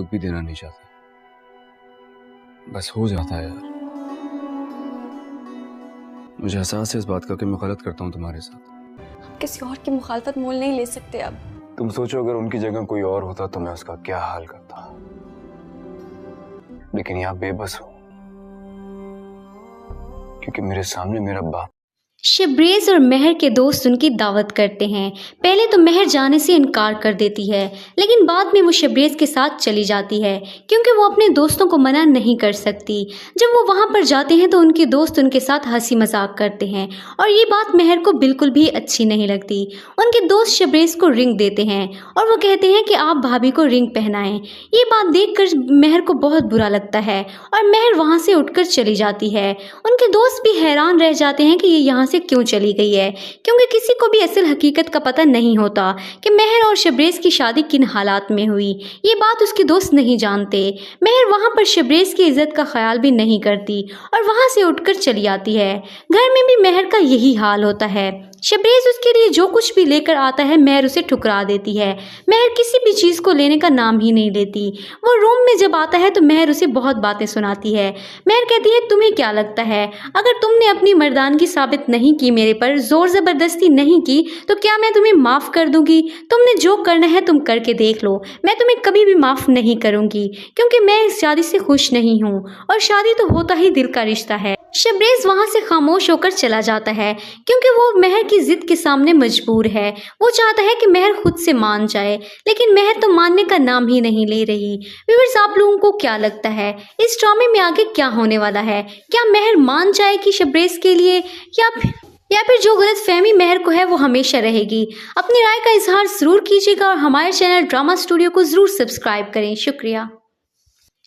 दुख भी देना नहीं चाहता, बस हो जाता है यार। मुझे एहसास है इस बात का कि मैं गलत करता हूँ तुम्हारे साथ। किसी और की मुखालफत मोल नहीं ले सकते अब। तुम सोचो अगर उनकी जगह कोई और होता तो मैं उसका क्या हाल करता, लेकिन यहाँ बेबस हूँ क्योंकि मेरे सामने मेरा बाप। शबरेज और महर के दोस्त उनकी दावत करते हैं। पहले तो महर जाने से इनकार कर देती है, लेकिन बाद में वो शबरेज के साथ चली जाती है क्योंकि वो अपने दोस्तों को मना नहीं कर सकती। जब वो वहाँ पर जाते हैं तो उनके दोस्त उनके साथ हंसी मजाक करते हैं और ये बात महर को बिल्कुल भी अच्छी नहीं लगती। उनके दोस्त शबरेज को रिंग देते हैं और वो कहते हैं कि आप भाभी को रिंग पहनाएं। ये बात देखकर महर को बहुत बुरा लगता है और महर वहाँ से उठकर चली जाती है। उनके दोस्त भी हैरान रह जाते हैं कि ये यहाँ से क्यों चली गई है, क्योंकि किसी को भी असल हकीकत का पता नहीं होता कि महर और शबरेज की शादी किन हालात में हुई। ये बात उसके दोस्त नहीं जानते। महर वहाँ पर शबरेज की इज्जत का ख्याल भी नहीं करती और वहाँ से उठकर चली आती है। घर में भी महर का यही हाल होता है। शबरेज उसके लिए जो कुछ भी लेकर आता है महर उसे ठुकरा देती है। महर किसी भी चीज़ को लेने का नाम ही नहीं लेती। वो रूम में जब आता है तो महर उसे बहुत बातें सुनाती है। महर कहती है तुम्हें क्या लगता है, अगर तुमने अपनी मर्दानगी साबित नहीं की, मेरे पर जोर ज़बरदस्ती नहीं की, तो क्या मैं तुम्हें माफ़ कर दूंगी? तुमने जो करना है तुम करके देख लो, मैं तुम्हें कभी भी माफ़ नहीं करूंगी क्योंकि मैं इस शादी से खुश नहीं हूँ और शादी तो होता ही दिल का रिश्ता है। शबरेज वहाँ से खामोश होकर चला जाता है क्योंकि वो महर की जिद के सामने मजबूर है। वो चाहता है कि महर खुद से मान जाए, लेकिन महर तो मानने का नाम ही नहीं ले रही। व्यूअर्स, आप लोगों को क्या लगता है इस ड्रामे में आगे क्या होने वाला है? क्या महर मान जाएगी शबरेज के लिए या फिर जो गलत फहमी महर को है वो हमेशा रहेगी? अपनी राय का इजहार जरूर कीजिएगा और हमारे चैनल ड्रामा स्टूडियो को जरूर सब्सक्राइब करें। शुक्रिया।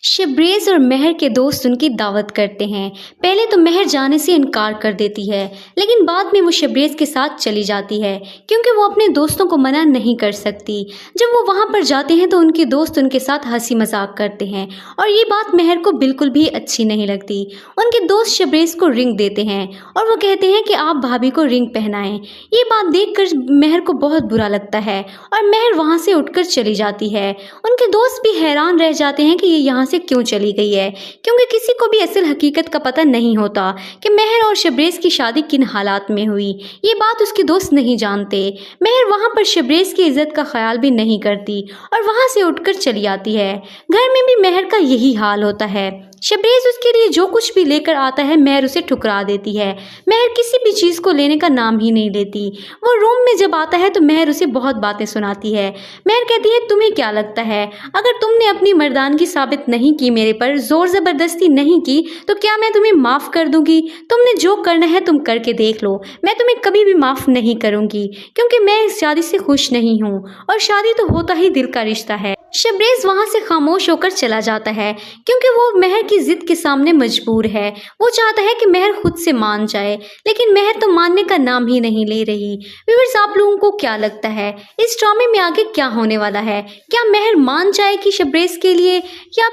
शबरेज और महर के दोस्त उनकी दावत करते हैं। पहले तो महर जाने से इनकार कर देती है, लेकिन बाद में वो शबरेज के साथ चली जाती है क्योंकि वो अपने दोस्तों को मना नहीं कर सकती। जब वो वहाँ पर जाते हैं तो उनके दोस्त उनके साथ हंसी मजाक करते हैं और ये बात महर को बिल्कुल भी अच्छी नहीं लगती। उनके दोस्त शबरेज को रिंग देते हैं और वो कहते हैं कि आप भाभी को रिंग पहनाएं। ये बात देखकर महर को बहुत बुरा लगता है और महर वहाँ से उठकर चली जाती है। उनके दोस्त भी हैरान रह जाते हैं कि ये यहाँ से क्यों चली गई है, क्योंकि किसी को भी असल हकीकत का पता नहीं होता कि महर और शबरेज की शादी किन हालात में हुई। ये बात उसके दोस्त नहीं जानते। महर वहाँ पर शबरेज की इज्जत का ख्याल भी नहीं करती और वहाँ से उठकर चली आती है। घर में भी महर का यही हाल होता है। शबरेज उसके लिए जो कुछ भी लेकर आता है महर उसे ठुकरा देती है। महर किसी भी चीज़ को लेने का नाम ही नहीं लेती। वो रूम में जब आता है तो महर उसे बहुत बातें सुनाती है। महर कहती है तुम्हें क्या लगता है, अगर तुमने अपनी मर्दानगी साबित नहीं की, मेरे पर जोर ज़बरदस्ती नहीं की, तो क्या मैं तुम्हें माफ़ कर दूंगी? तुमने जो करना है तुम करके देख लो, मैं तुम्हें कभी भी माफ़ नहीं करूंगी क्योंकि मैं इस शादी से खुश नहीं हूँ और शादी तो होता ही दिल का रिश्ता है। शबरेज वहाँ से खामोश होकर चला जाता है क्योंकि वो महर की जिद के सामने मजबूर है। वो चाहता है कि महर खुद से मान जाए, लेकिन महर तो मानने का नाम ही नहीं ले रही। व्यूअर्स, आप लोगों को क्या लगता है इस ड्रामे में आगे क्या होने वाला है? क्या महर मान जाएगी शबरेज के लिए या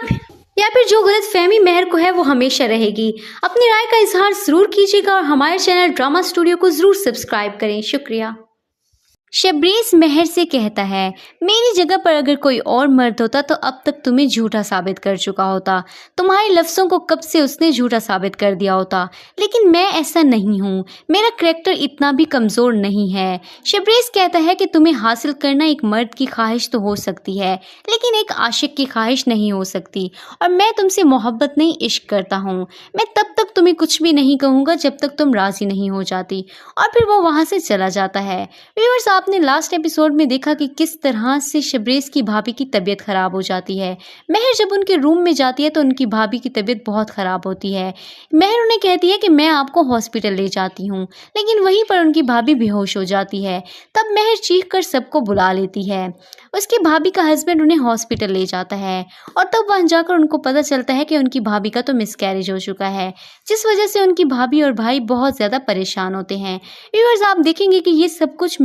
फिर जो गलत फहमी महर को है वो हमेशा रहेगी? अपनी राय का इजहार जरूर कीजिएगा और हमारे चैनल ड्रामा स्टूडियो को जरूर सब्सक्राइब करें। शुक्रिया। शबरेज महर से कहता है मेरी जगह पर अगर कोई और मर्द होता तो अब तक तुम्हें झूठा साबित कर चुका होता, तुम्हारे लफ्ज़ों को कब से उसने झूठा साबित कर दिया होता, लेकिन मैं ऐसा नहीं हूँ, मेरा करैक्टर इतना भी कमज़ोर नहीं है। शबरेज कहता है कि तुम्हें हासिल करना एक मर्द की ख्वाहिश तो हो सकती है, लेकिन एक आशिक की ख्वाहिश नहीं हो सकती, और मैं तुमसे मोहब्बत नहीं इश्क करता हूँ। मैं तब तक तुम्हें कुछ भी नहीं कहूँगा जब तक तुम राज़ी नहीं हो जाती। और फिर वो वहाँ से चला जाता है। व्यूअर्स, आपने लास्ट एपिसोड में देखा कि किस तरह से शबरेज की भाभी की तबीयत खराब हो जाती है। महर जब उनके रूम में जाती है तो उनकी भाभी की तबीयत बहुत ख़राब होती है। महर उन्हें कहती है कि मैं आपको हॉस्पिटल ले जाती हूँ, लेकिन वहीं पर उनकी भाभी बेहोश हो जाती है। तब महर चीख कर सबको बुला लेती है। उसकी भाभी का हस्बैंड उन्हें हॉस्पिटल ले जाता है और तब वहाँ जाकर उनको पता चलता है कि उनकी भाभी का तो मिसकैरेज हो चुका है, जिस वजह से उनकी भाभी और भाई बहुत ज़्यादा परेशान होते हैं। व्यूअर्स, आप देखेंगे कि ये सब कुछ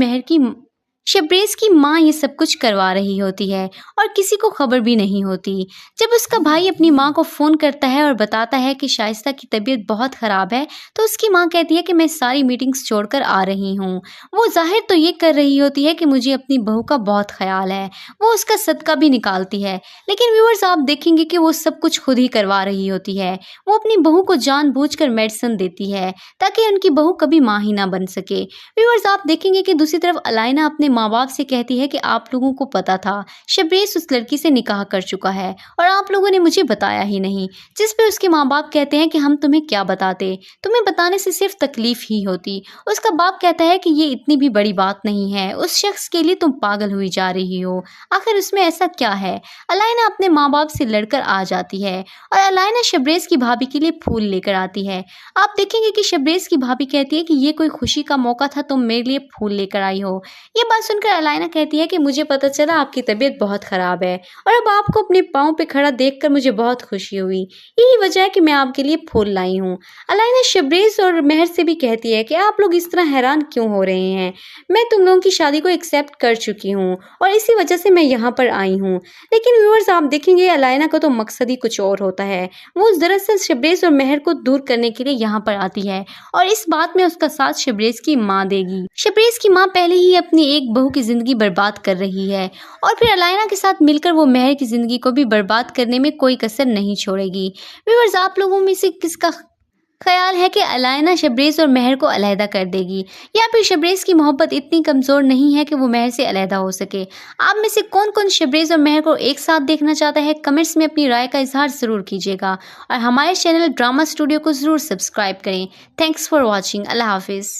शबरेज की माँ ये सब कुछ करवा रही होती है और किसी को खबर भी नहीं होती। जब उसका भाई अपनी माँ को फ़ोन करता है और बताता है कि शाइस्ता की तबीयत बहुत ख़राब है, तो उसकी माँ कहती है कि मैं सारी मीटिंग्स छोड़कर आ रही हूँ। वो जाहिर तो ये कर रही होती है कि मुझे अपनी बहू का बहुत ख्याल है, वो उसका सदका भी निकालती है, लेकिन व्यूअर्स आप देखेंगे कि वो सब कुछ खुद ही करवा रही होती है। वो अपनी बहू को जानबूझकर मेडिसिन देती है ताकि उनकी बहू कभी माँ ही ना बन सके। व्यूअर्स आप देखेंगे कि दूसरी तरफ अलाइना अपने माँ बाप से कहती है कि आप लोगों को पता था शबरेज उस लड़की से निकाह कर चुका है और आप लोगों ने मुझे बताया ही नहीं। जिस पे उसके माँ बाप कहते हैं कि हम तुम्हें क्या बताते, तुम्हें बताने से सिर्फ तकलीफ ही होती। उसका बाप कहता है कि ये इतनी भी बड़ी बात नहीं है, उस शख्स के लिए तुम पागल हुई जा रही हो, आखिर उसमें ऐसा क्या है। अलाइना अपने माँ बाप से लड़कर आ जाती है और अलाइना शबरेज की भाभी के लिए फूल लेकर आती है। आप देखेंगे कि शबरेज की भाभी कहती है कि ये कोई खुशी का मौका था, तुम मेरे लिए फूल लेकर आई हो। ये बात सुनकर अलाइना कहती है कि मुझे पता चला आपकी तबीयत बहुत ख़राब है और अब आपको अपने पाँव पे खड़ा देखकर मुझे बहुत खुशी हुई, यही वजह है कि मैं आपके लिए फूल लाई हूँ। अलाइना शबरेज और मेहर से भी कहती है कि आप लोग इस तरह हैरान क्यों हो रहे हैं, मैं तुम लोगों की शादी को एक्सेप्ट कर चुकी हूँ और इसी वजह से मैं यहाँ पर आई हूँ। लेकिन व्यूअर्स आप देखेंगे अलाइना का तो मकसद ही कुछ और होता है। वो दरअसल शबरेज और मेहर को दूर करने के लिए यहाँ पर आती है और इस बात में उसका साथ शबरेज की माँ देगी। शबरेज की माँ पहले ही अपनी एक बहू की जिंदगी बर्बाद कर रही है और फिर अलाइना के साथ मिलकर वो मेहर की जिंदगी को भी बर्बाद करने में कोई कसर नहीं छोड़ेगी। व्यूअर्स आप लोगों में से किसका ख्याल है कि अलाइना शबरेज और मेहर को अलहदा कर देगी, या फिर शबरेज की मोहब्बत इतनी कमज़ोर नहीं है कि वो मेहर से अलहदा हो सके। आप में से कौन कौन शबरेज और मेहर को एक साथ देखना चाहता है, कमेंट्स में अपनी राय का इजहार ज़रूर कीजिएगा और हमारे चैनल ड्रामा स्टूडियो को ज़रूर सब्सक्राइब करें। Thanks for watching. अल्लाह हाफिज़।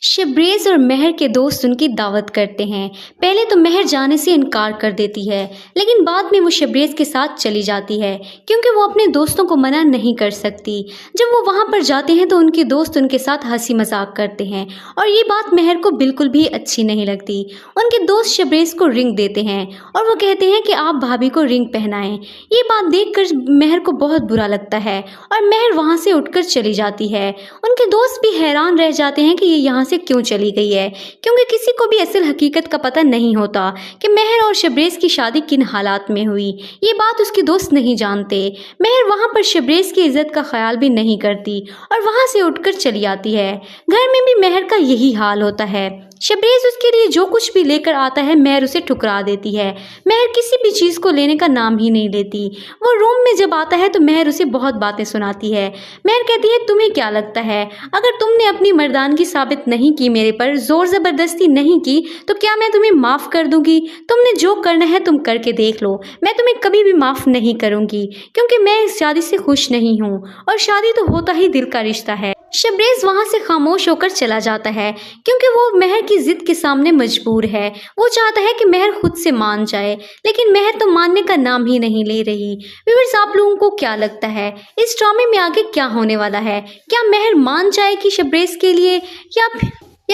शबरेज और मेहर के दोस्त उनकी दावत करते हैं। पहले तो मेहर जाने से इनकार कर देती है, लेकिन बाद में वो शबरेज के साथ चली जाती है क्योंकि वो अपने दोस्तों को मना नहीं कर सकती। जब वो वहाँ पर जाते हैं तो उनके दोस्त उनके साथ हंसी मजाक करते हैं और ये बात मेहर को बिल्कुल भी अच्छी नहीं लगती। उनके दोस्त शबरेज को रिंग देते हैं और वो कहते हैं कि आप भाभी को रिंग पहनाएं। ये बात देखकर मेहर को बहुत बुरा लगता है और मेहर वहाँ से उठकर चली जाती है। उनके दोस्त भी हैरान रह जाते हैं कि ये यहाँ से क्यों चली गई है, क्योंकि किसी को भी असल हकीकत का पता नहीं होता कि मेहर और शबरेज की शादी किन हालात में हुई। ये बात उसके दोस्त नहीं जानते। मेहर वहाँ पर शबरेज की इज्जत का ख्याल भी नहीं करती और वहाँ से उठकर चली आती है। घर में भी मेहर का यही हाल होता है। शबरेज उसके लिए जो कुछ भी लेकर आता है मेहर उसे ठुकरा देती है। मेहर किसी भी चीज़ को लेने का नाम ही नहीं लेती। वो रूम में जब आता है तो मेहर उसे बहुत बातें सुनाती है। मेहर कहती है तुम्हें क्या लगता है, अगर तुमने अपनी मर्दानगी साबित नहीं की, मेरे पर जोर ज़बरदस्ती नहीं की, तो क्या मैं तुम्हें माफ़ कर दूंगी? तुमने जो करना है तुम करके देख लो, मैं तुम्हें कभी भी माफ़ नहीं करूंगी क्योंकि मैं इस शादी से खुश नहीं हूँ और शादी तो होता ही दिल का रिश्ता है। शबरेज वहाँ से खामोश होकर चला जाता है क्योंकि वो मेहर की जिद के सामने मजबूर है। वो चाहता है कि मेहर खुद से मान जाए, लेकिन मेहर तो मानने का नाम ही नहीं ले रही। व्यूअर्स आप लोगों को क्या लगता है इस ड्रामे में आगे क्या होने वाला है? क्या मेहर मान जाएगी शबरेज के लिए या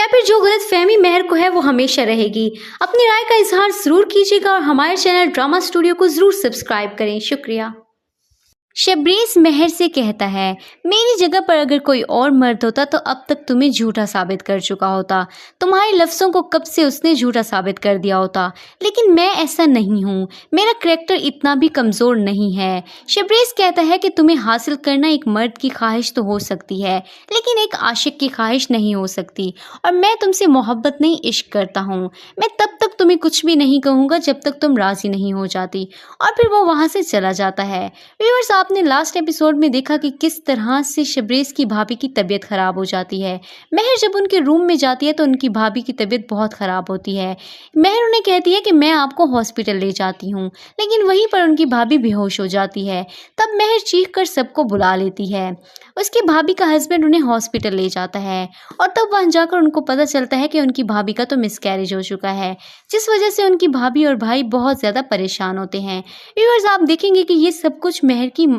फिर जो गलत फहमी मेहर को है वो हमेशा रहेगी? अपनी राय का इजहार ज़रूर कीजिएगा और हमारे चैनल ड्रामा स्टूडियो को ज़रूर सब्सक्राइब करें। शुक्रिया। शबरेज मेहर से कहता है मेरी जगह पर अगर कोई और मर्द होता तो अब तक तुम्हें झूठा साबित कर चुका होता, तुम्हारे लफ्ज़ों को कब से उसने झूठा साबित कर दिया होता, लेकिन मैं ऐसा नहीं हूँ, मेरा करैक्टर इतना भी कमज़ोर नहीं है। शबरेज कहता है कि तुम्हें हासिल करना एक मर्द की ख्वाहिश तो हो सकती है, लेकिन एक आशिक की ख्वाहिश नहीं हो सकती, और मैं तुमसे मोहब्बत नहीं इश्क करता हूँ। मैं तब तक तुम्हें कुछ भी नहीं कहूँगा जब तक तुम राज़ी नहीं हो जाती। और फिर वो वहाँ से चला जाता है। व्यूअर्स आपने लास्ट एपिसोड में देखा कि किस तरह से शबरेज की भाभी की तबीयत ख़राब हो जाती है। मेहर जब उनके रूम में जाती है तो उनकी भाभी की तबीयत बहुत ख़राब होती है। मेहर उन्हें कहती है कि मैं आपको हॉस्पिटल ले जाती हूँ, लेकिन वहीं पर उनकी भाभी बेहोश हो जाती है। तब मेहर चीख कर सबको बुला लेती है। उसकी भाभी का हस्बैंड उन्हें हॉस्पिटल ले जाता है और तब वहाँ जाकर उनको पता चलता है कि उनकी भाभी का तो मिसकैरेज हो चुका है, जिस वजह से उनकी भाभी और भाई बहुत ज़्यादा परेशान होते हैं। व्यूअर्स आप देखेंगे कि ये सब कुछ मेहर की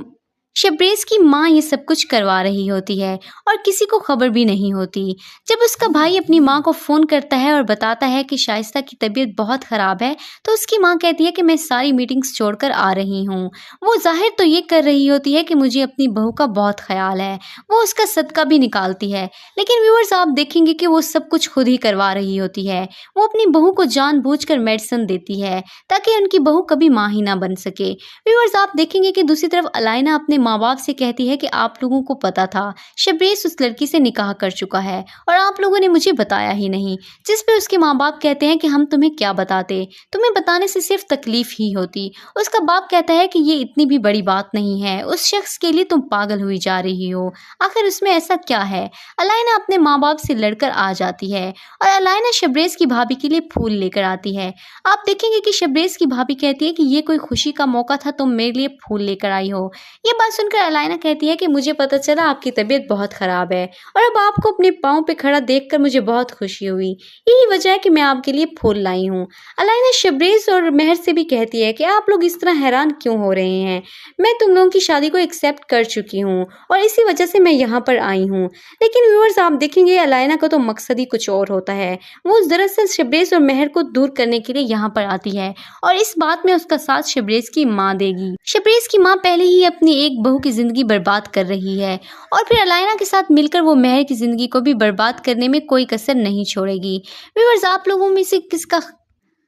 शबरेज की माँ ये सब कुछ करवा रही होती है और किसी को खबर भी नहीं होती। जब उसका भाई अपनी माँ को फ़ोन करता है और बताता है कि शाइस्ता की तबीयत बहुत ख़राब है, तो उसकी माँ कहती है कि मैं सारी मीटिंग्स छोड़कर आ रही हूँ। वो ज़ाहिर तो ये कर रही होती है कि मुझे अपनी बहू का बहुत ख्याल है। वो उसका सदका भी निकालती है, लेकिन व्यूअर्स आप देखेंगे कि वो सब कुछ खुद ही करवा रही होती है। वो अपनी बहू को जानबूझकर मेडिसिन देती है ताकि उनकी बहू कभी माँ ही ना बन सके। व्यूअर्स आप देखेंगे कि दूसरी तरफ अलाइना अपने माँ बाप से कहती है कि आप लोगों को पता था शबरेज उस लड़की से निकाह कर चुका है और आप लोगों ने मुझे बताया ही नहीं। जिस पे उसके माँ बाप कहते हैं कि हम तुम्हें क्या बताते, तुम्हें बताने से सिर्फ तकलीफ ही होती। उसका बाप कहता है कि ये इतनी भी बड़ी बात नहीं है, उस शख्स के लिए तुम पागल हुई जा रही हो, आखिर उसमें ऐसा क्या है। अलाइना अपने माँ बाप से लड़कर आ जाती है और अलाइना शबरेज की भाभी के लिए फूल लेकर आती है। आप देखेंगे कि शबरेज की भाभी कहती है कि ये कोई खुशी का मौका था, तुम मेरे लिए फूल लेकर आई हो। ये बात सुनकर अलाइना कहती है कि मुझे पता चला आपकी तबीयत बहुत ख़राब है और अब आपको अपने पाँव पे खड़ा देखकर मुझे बहुत खुशी हुई। यही वजह है कि मैं आपके लिए फूल लाई हूँ। अलाइना शबरेज और मेहर से भी कहती है कि आप लोग इस तरह हैरान क्यों हो रहे हैं, मैं तुम लोगों की शादी को एक्सेप्ट कर चुकी हूँ और इसी वजह से मैं यहाँ पर आई हूँ। लेकिन व्यूअर्स आप देखेंगे अलाइना का तो मकसद ही कुछ और होता है। वो दरअसल शबरेज और मेहर को दूर करने के लिए यहाँ पर आती है और इस बात में उसका साथ शबरेज की माँ देगी। शबरेज की माँ पहले ही अपनी एक बहू की जिंदगी बर्बाद कर रही है और फिर अलाइना के साथ मिलकर वो मेहर की जिंदगी को भी बर्बाद करने में कोई कसर नहीं छोड़ेगी। व्यूअर्स आप लोगों में से किसका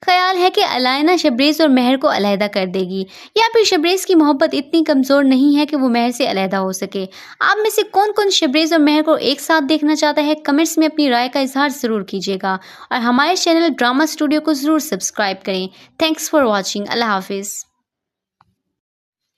ख्याल है कि अलाइना शबरेज और मेहर को अलहदा कर देगी, या फिर शबरेज की मोहब्बत इतनी कमज़ोर नहीं है कि वो मेहर से अलहदा हो सके। आप में से कौन कौन शबरेज और मेहर को एक साथ देखना चाहता है, कमेंट्स में अपनी राय का इजहार ज़रूर कीजिएगा और हमारे चैनल ड्रामा स्टूडियो को ज़रूर सब्सक्राइब करें। Thanks for watching. अल्लाह हाफिज़।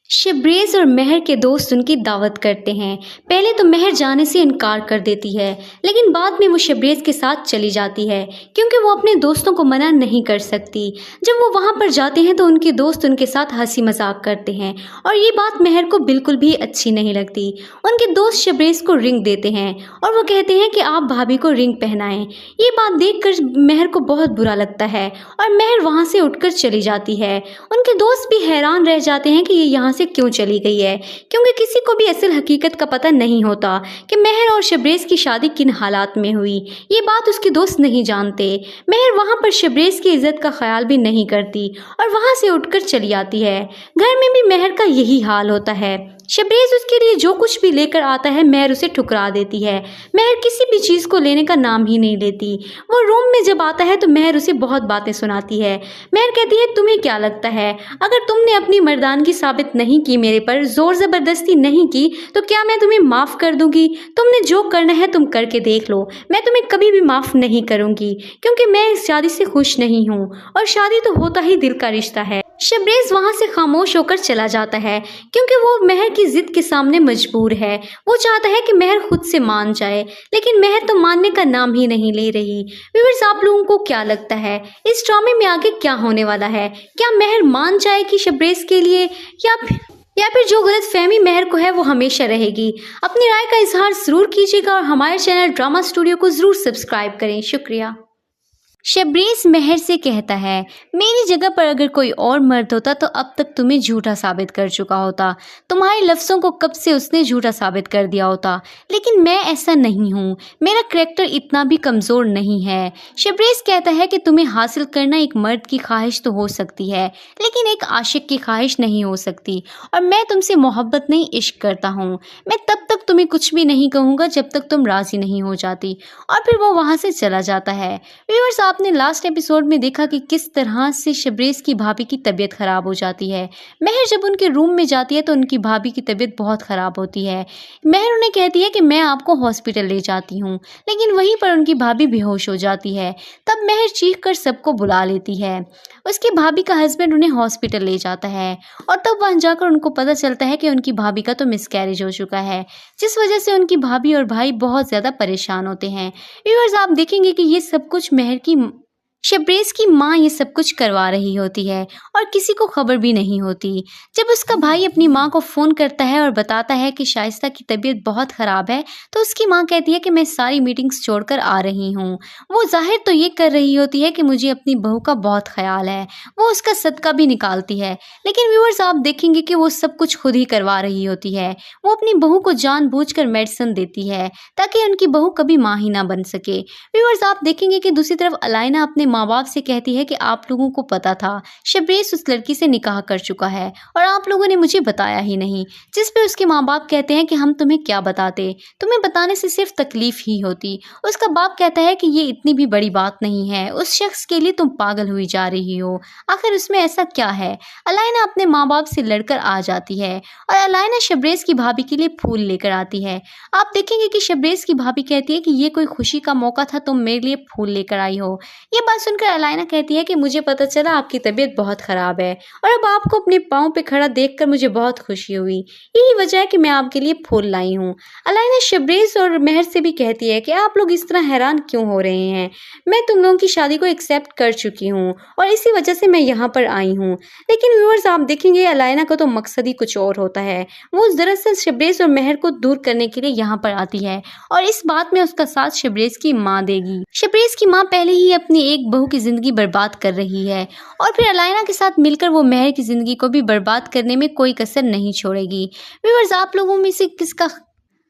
शबरेज और मेहर के दोस्त उनकी दावत करते हैं। पहले तो मेहर जाने से इनकार कर देती है, लेकिन बाद में वो शबरेज के साथ चली जाती है क्योंकि वो अपने दोस्तों को मना नहीं कर सकती। जब वो वहाँ पर जाते हैं तो उनके दोस्त उनके साथ हंसी मजाक करते हैं और ये बात मेहर को बिल्कुल भी अच्छी नहीं लगती। उनके दोस्त शबरेज को रिंग देते हैं और वो कहते हैं कि आप भाभी को रिंग पहनाएं। ये बात देखकर मेहर को बहुत बुरा लगता है और मेहर वहाँ से उठकर चली जाती है। उनके दोस्त भी हैरान रह जाते हैं कि ये यहाँ से क्यों चली गई है, क्योंकि किसी को भी असल हकीकत का पता नहीं होता कि मेहर और शबरेज की शादी किन हालात में हुई। ये बात उसके दोस्त नहीं जानते। मेहर वहाँ पर शबरेज की इज्जत का ख्याल भी नहीं करती और वहाँ से उठकर चली आती है। घर में भी मेहर का यही हाल होता है। शबरेज उसके लिए जो कुछ भी लेकर आता है मेहर उसे ठुकरा देती है। मेहर किसी भी चीज़ को लेने का नाम ही नहीं लेती। वो रूम में जब आता है तो मेहर उसे बहुत बातें सुनाती है। मेहर कहती है तुम्हें क्या लगता है, अगर तुमने अपनी मर्दानगी साबित नहीं की, मेरे पर जोर ज़बरदस्ती नहीं की, तो क्या मैं तुम्हें माफ़ कर दूंगी? तुमने जो करना है तुम करके देख लो, मैं तुम्हें कभी भी माफ़ नहीं करूंगी क्योंकि मैं इस शादी से खुश नहीं हूँ और शादी तो होता ही दिल का रिश्ता है। शबरेज वहाँ से खामोश होकर चला जाता है क्योंकि वो मेहर की जिद के सामने मजबूर है। वो चाहता है कि मेहर खुद से मान जाए, लेकिन मेहर तो मानने का नाम ही नहीं ले रही। व्यूअर्स आप लोगों को क्या लगता है इस ड्रामे में आगे क्या होने वाला है? क्या मेहर मान जाएगी शबरेज के लिए या फिर जो गलत फहमी मेहर को है वो हमेशा रहेगी? अपनी राय का इजहार ज़रूर कीजिएगा और हमारे चैनल ड्रामा स्टूडियो को ज़रूर सब्सक्राइब करें। शुक्रिया। शबरेज मेहर से कहता है मेरी जगह पर अगर कोई और मर्द होता तो अब तक तुम्हें झूठा साबित कर चुका होता, तुम्हारे लफ्ज़ों को कब से उसने झूठा साबित कर दिया होता, लेकिन मैं ऐसा नहीं हूँ, मेरा करैक्टर इतना भी कमज़ोर नहीं है। शबरेज कहता है कि तुम्हें हासिल करना एक मर्द की ख्वाहिश तो हो सकती है, लेकिन एक आशिक की ख्वाहिश नहीं हो सकती और मैं तुमसे मोहब्बत नहीं इश्क करता हूँ। मैं तब तक तुम्हें कुछ भी नहीं कहूँगा जब तक तुम राज़ी नहीं हो जाती। और फिर वो वहाँ से चला जाता है। व्यूअर्स आपने लास्ट एपिसोड में देखा कि किस तरह से शबरेज की भाभी की तबीयत ख़राब हो जाती है। मेहर जब उनके रूम में जाती है तो उनकी भाभी की तबीयत बहुत ख़राब होती है। मेहर उन्हें कहती है कि मैं आपको हॉस्पिटल ले जाती हूँ, लेकिन वहीं पर उनकी भाभी बेहोश हो जाती है। तब मेहर चीख कर सबको बुला लेती है। उसकी भाभी का हस्बैंड उन्हें हॉस्पिटल ले जाता है और तब वहाँ जाकर उनको पता चलता है कि उनकी भाभी का तो मिसकैरेज हो चुका है, जिस वजह से उनकी भाभी और भाई बहुत ज़्यादा परेशान होते हैं। व्यूअर्स आप देखेंगे कि ये सब कुछ मेहर की शबरेज की माँ ये सब कुछ करवा रही होती है और किसी को खबर भी नहीं होती। जब उसका भाई अपनी माँ को फ़ोन करता है और बताता है कि शाइस्ता की तबीयत बहुत ख़राब है, तो उसकी माँ कहती है कि मैं सारी मीटिंग्स छोड़कर आ रही हूँ। वो ज़ाहिर तो ये कर रही होती है कि मुझे अपनी बहू का बहुत ख्याल है, वो उसका सदका भी निकालती है। लेकिन व्यूअर्स, आप देखेंगे कि वो सब कुछ खुद ही करवा रही होती है। वो अपनी बहू को जानबूझकर मेडिसिन देती है ताकि उनकी बहू कभी माँ ही ना बन सके। व्यूअर्स, आप देखेंगे कि दूसरी तरफ अलाइना अपने माँ बाप से कहती है कि आप लोगों को पता था शबरेज उस लड़की से निकाह कर चुका है और आप लोगों ने मुझे बताया ही नहीं। जिस पे उसके माँ बाप कहते हैं कि हम तुम्हें क्या बताते, तुम्हें बताने से सिर्फ तकलीफ ही होती। उसका बाप कहता है कि ये इतनी भी बड़ी बात नहीं है, उस शख्स के लिए तुम पागल हुई जा रही हो, आखिर उसमें ऐसा क्या है। अलाइना अपने माँ बाप से लड़कर आ जाती है और अलाइना शबरेज की भाभी के लिए फूल लेकर आती है। आप देखेंगे कि शबरेज की भाभी कहती है कि ये कोई खुशी का मौका था, तुम मेरे लिए फूल लेकर आई हो। ये बात सुनकर अलाइना कहती है कि मुझे पता चला आपकी तबीयत बहुत ख़राब है और अब आपको अपने पाँव पे खड़ा देखकर मुझे बहुत खुशी हुई, यही वजह है कि मैं आपके लिए फूल लाई हूँ। अलाइना शबरेज और मेहर से भी कहती है कि आप लोग इस तरह हैरान क्यों हो रहे हैं, मैं तुम लोगों की शादी को एक्सेप्ट कर चुकी हूँ और इसी वजह से मैं यहाँ पर आई हूँ। लेकिन व्यूअर्स, आप देखेंगे अलाइना का तो मकसद ही कुछ और होता है। वो दरअसल शबरेज और मेहर को दूर करने के लिए यहाँ पर आती है और इस बात में उसका साथ शबरेज की माँ देगी। शबरेज की माँ पहले ही अपनी एक बहू की जिंदगी बर्बाद कर रही है और फिर अलाइना के साथ मिलकर वो मेहर की जिंदगी को भी बर्बाद करने में कोई कसर नहीं छोड़ेगी। व्यूअर्स, आप लोगों में से किसका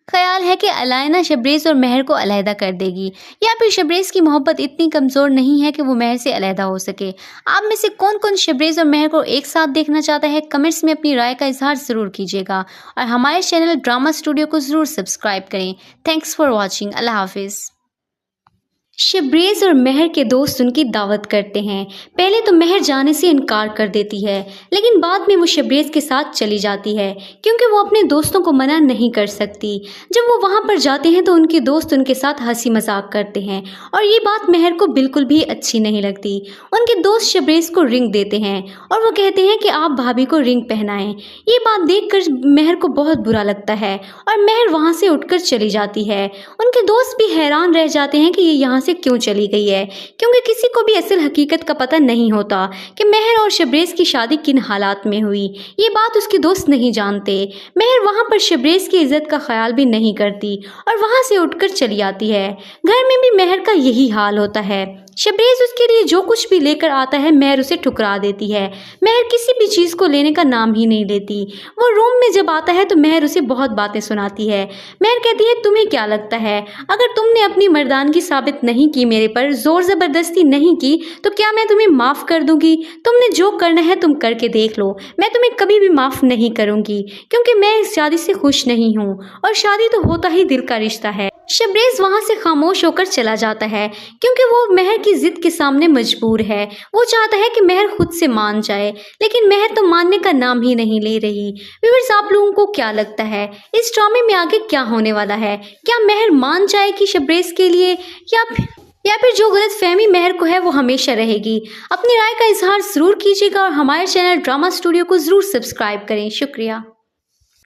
ख्याल है कि अलाइना शबरेज और मेहर को अलहदा कर देगी, या फिर शबरेज की मोहब्बत इतनी कमज़ोर नहीं है कि वो मेहर से अलहदा हो सके। आप में से कौन कौन शबरेज और मेहर को एक साथ देखना चाहता है, कमेंट्स में अपनी राय का इजहार ज़रूर कीजिएगा और हमारे चैनल ड्रामा स्टूडियो को ज़रूर सब्सक्राइब करें। Thanks for watching. अल्लाह हाफिज़। शबरेज और मेहर के दोस्त उनकी दावत करते हैं। पहले तो मेहर जाने से इनकार कर देती है, लेकिन बाद में वो शबरेज के साथ चली जाती है क्योंकि वो अपने दोस्तों को मना नहीं कर सकती। जब वो वहाँ पर जाते हैं तो उनके दोस्त उनके साथ हंसी मजाक करते हैं और ये बात मेहर को बिल्कुल भी अच्छी नहीं लगती। उनके दोस्त शबरेज को रिंग देते हैं और वो कहते हैं कि आप भाभी को रिंग पहनाएं। ये बात देखकर मेहर को बहुत बुरा लगता है और मेहर वहाँ से उठकर चली जाती है। उनके दोस्त भी हैरान रह जाते हैं कि ये यहाँ क्यों चली गई है, क्योंकि किसी को भी असल हकीकत का पता नहीं होता कि मेहर और शबरेज की शादी किन हालात में हुई। ये बात उसके दोस्त नहीं जानते। मेहर वहां पर शबरेज की इज्जत का ख्याल भी नहीं करती और वहां से उठकर चली आती है। घर में भी मेहर का यही हाल होता है। शबरेज उसके लिए जो कुछ भी लेकर आता है मेहर उसे ठुकरा देती है। मेहर किसी भी चीज़ को लेने का नाम ही नहीं लेती। वो रूम में जब आता है तो मेहर उसे बहुत बातें सुनाती है। मेहर कहती है, तुम्हें क्या लगता है अगर तुमने अपनी मर्दानगी साबित नहीं की, मेरे पर जोर ज़बरदस्ती नहीं की, तो क्या मैं तुम्हें माफ़ कर दूंगी? तुमने जो करना है तुम करके देख लो, मैं तुम्हें कभी भी माफ़ नहीं करूंगी क्योंकि मैं इस शादी से खुश नहीं हूँ और शादी तो होता ही दिल का रिश्ता है। शबरेज वहां से खामोश होकर चला जाता है क्योंकि वो मेहर की जिद के सामने मजबूर है। वो चाहता है कि मेहर खुद से मान जाए, लेकिन मेहर तो मानने का नाम ही नहीं ले रही। व्यूअर्स, आप लोगों को क्या लगता है इस ड्रामे में आगे क्या होने वाला है? क्या मेहर मान जाएगी शबरेज के लिए या फिर जो गलत फहमी मेहर को है वो हमेशा रहेगी? अपनी राय का इजहार जरूर कीजिएगा और हमारे चैनल ड्रामा स्टूडियो को जरूर सब्सक्राइब करें। शुक्रिया।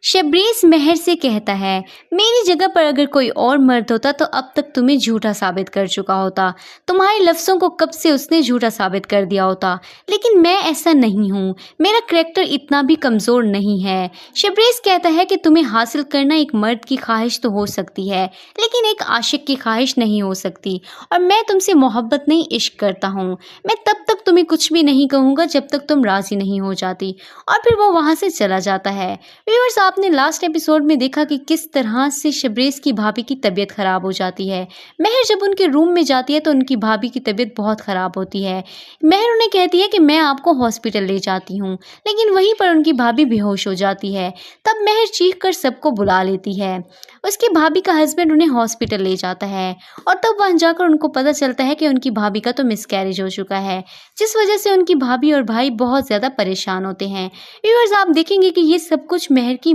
शबरेज मेहर से कहता है, मेरी जगह पर अगर कोई और मर्द होता तो अब तक तुम्हें झूठा साबित कर चुका होता, तुम्हारे लफ्ज़ों को कब से उसने झूठा साबित कर दिया होता, लेकिन मैं ऐसा नहीं हूँ, मेरा करैक्टर इतना भी कमज़ोर नहीं है। शबरेज कहता है कि तुम्हें हासिल करना एक मर्द की ख्वाहिश तो हो सकती है, लेकिन एक आशिक की ख्वाहिश नहीं हो सकती, और मैं तुमसे मोहब्बत नहीं इश्क करता हूँ। मैं तब तक तुम्हें कुछ भी नहीं कहूँगा जब तक तुम राज़ी नहीं हो जाती। और फिर वो वहाँ से चला जाता है। व्यूअर्स, आपने लास्ट एपिसोड में देखा कि किस तरह से शबरेज की भाभी की तबीयत ख़राब हो जाती है। मेहर जब उनके रूम में जाती है तो उनकी भाभी की तबीयत बहुत ख़राब होती है। मेहर उन्हें कहती है कि मैं आपको हॉस्पिटल ले जाती हूँ, लेकिन वहीं पर उनकी भाभी बेहोश हो जाती है। तब मेहर चीख कर सबको बुला लेती है। उसकी भाभी का हस्बैंड उन्हें हॉस्पिटल ले जाता है और तब वहाँ जाकर उनको पता चलता है कि उनकी भाभी का तो मिसकैरेज हो चुका है, जिस वजह से उनकी भाभी और भाई बहुत ज़्यादा परेशान होते हैं। व्यूअर्स, आप देखेंगे कि ये सब कुछ मेहर की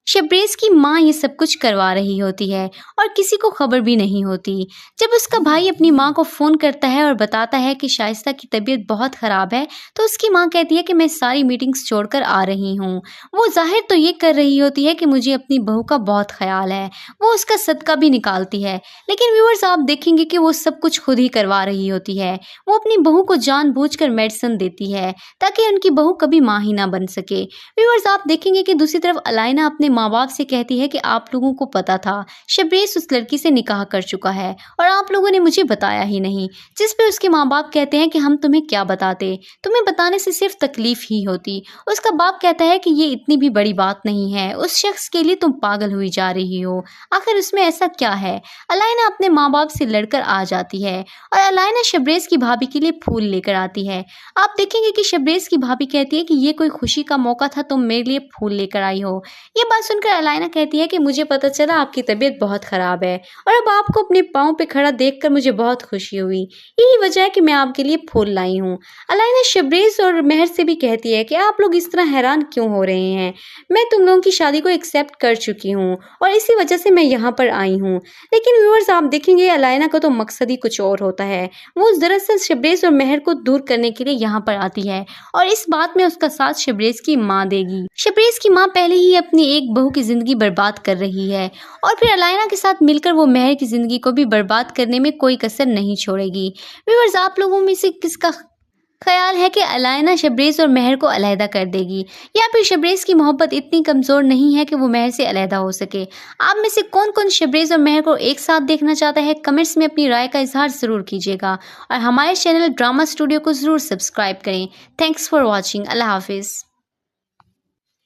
शबरेज की माँ ये सब कुछ करवा रही होती है और किसी को खबर भी नहीं होती। जब उसका भाई अपनी माँ को फ़ोन करता है और बताता है कि शाइस्ता की तबीयत बहुत ख़राब है, तो उसकी माँ कहती है कि मैं सारी मीटिंग्स छोड़कर आ रही हूँ। वो जाहिर तो ये कर रही होती है कि मुझे अपनी बहू का बहुत ख्याल है, वो उसका सदका भी निकालती है, लेकिन व्यूअर्स आप देखेंगे कि वो सब कुछ खुद ही करवा रही होती है। वो अपनी बहू को जानबूझकर मेडिसिन देती है ताकि उनकी बहू कभी माँ ही ना बन सके। व्यूअर्स आप देखेंगे कि दूसरी तरफ अलाइना अपने माँ बाप से कहती है कि आप लोगों को पता था शबरेज उस लड़की से निकाह कर चुका है और आप लोगों ने मुझे बताया ही नहीं। जिस पे उसके माँ बाप कहते हैं कि हम तुम्हें क्या बताते, तुम्हें बताने से सिर्फ तकलीफ ही होती। उसका बाप कहता है कि ये इतनी भी बड़ी बात नहीं है, उस शख्स के लिए तुम पागल हुई जा रही हो, आखिर उसमें ऐसा क्या है। अलाइना अपने माँ बाप से लड़कर आ जाती है और अलाइना शबरेज की भाभी के लिए फूल लेकर आती है। आप देखेंगे कि शबरेज की भाभी कहती है कि ये कोई खुशी का मौका था, तुम मेरे लिए फूल लेकर आई हो। ये बात सुनकर अलाइना कहती है कि मुझे पता चला आपकी तबीयत बहुत ख़राब है और अब आपको अपने पाँव पे खड़ा देखकर मुझे बहुत खुशी हुई, यही वजह है कि मैं आपके लिए फूल लाई हूँ। अलाइना शबरेज और मेहर से भी कहती है कि आप लोग इस तरह हैरान क्यों हो रहे हैं, मैं तुम लोगों की शादी को एक्सेप्ट कर चुकी हूँ और इसी वजह से मैं यहाँ पर आई हूँ। लेकिन व्यूअर्स आप देखेंगे अलाइना का तो मकसद ही कुछ और होता है। वो दरअसल शबरेज और मेहर को दूर करने के लिए यहाँ पर आती है और इस बात में उसका साथ शबरेज की माँ देगी। शबरेज की माँ पहले ही अपनी एक बहू की जिंदगी बर्बाद कर रही है और फिर अलाइना के साथ मिलकर वो मेहर की जिंदगी को भी बर्बाद करने में कोई कसर नहीं छोड़ेगी। व्यूअर्स आप लोगों में से किसका ख्याल है कि अलाइना शबरेज और मेहर को अलहदा कर देगी या फिर शबरेज की मोहब्बत इतनी कमज़ोर नहीं है कि वो मेहर से अलहदा हो सके। आप में से कौन कौन शबरेज और मेहर को एक साथ देखना चाहता है, कमेंट्स में अपनी राय का इजहार ज़रूर कीजिएगा और हमारे चैनल ड्रामा स्टूडियो को ज़रूर सब्सक्राइब करें। Thanks for watching. अल्लाह हाफिज़।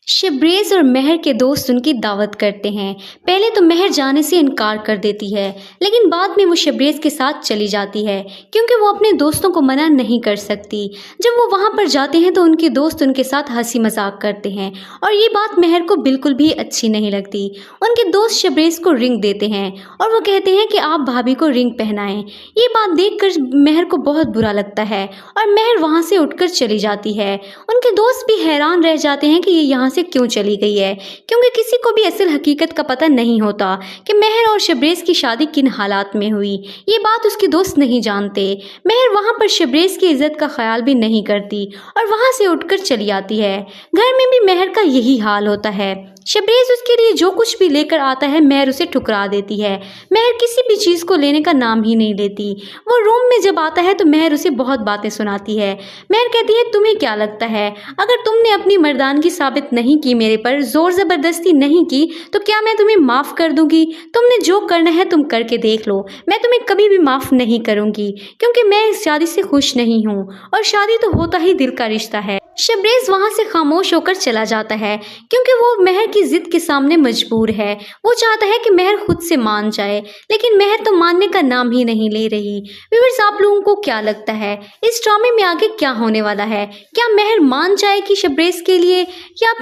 शबरेज और मेहर के दोस्त उनकी दावत करते हैं। पहले तो मेहर जाने से इनकार कर देती है, लेकिन बाद में वो शबरेज के साथ चली जाती है क्योंकि वो अपने दोस्तों को मना नहीं कर सकती। जब वो वहाँ पर जाते हैं तो उनके दोस्त उनके साथ हंसी मजाक करते हैं और ये बात मेहर को बिल्कुल भी अच्छी नहीं लगती। उनके दोस्त शबरेज को रिंग देते हैं और वो कहते हैं कि आप भाभी को रिंग पहनाएं। ये बात देखकर मेहर को बहुत बुरा लगता है और मेहर वहाँ से उठकर चली जाती है। उनके दोस्त भी हैरान रह जाते हैं कि ये यहाँ से क्यों चली गई है, क्योंकि किसी को भी असल हकीकत का पता नहीं होता कि मेहर और शबरेज की शादी किन हालात में हुई। ये बात उसके दोस्त नहीं जानते। मेहर वहाँ पर शबरेज की इज्जत का ख्याल भी नहीं करती और वहाँ से उठकर चली आती है। घर में भी मेहर का यही हाल होता है। शबरेज उसके लिए जो कुछ भी लेकर आता है मेहर उसे ठुकरा देती है। मेहर किसी भी चीज़ को लेने का नाम ही नहीं लेती। वो रूम में जब आता है तो मेहर उसे बहुत बातें सुनाती है। मेहर कहती है तुम्हें क्या लगता है, अगर तुमने अपनी मर्दानगी साबित नहीं की, मेरे पर जोर ज़बरदस्ती नहीं की, तो क्या मैं तुम्हें माफ़ कर दूंगी? तुमने जो करना है तुम करके देख लो, मैं तुम्हें कभी भी माफ़ नहीं करूंगी क्योंकि मैं इस शादी से खुश नहीं हूँ और शादी तो होता ही दिल का रिश्ता है। शबरेज वहाँ से खामोश होकर चला जाता है क्योंकि वो मेहर की जिद के सामने मजबूर है। वो चाहता है कि मेहर खुद से मान जाए, लेकिन मेहर तो मानने का नाम ही नहीं ले रही। व्यूअर्स आप लोगों को क्या लगता है इस ड्रामे में आगे क्या होने वाला है? क्या मेहर मान जाएगी शबरेज के लिए या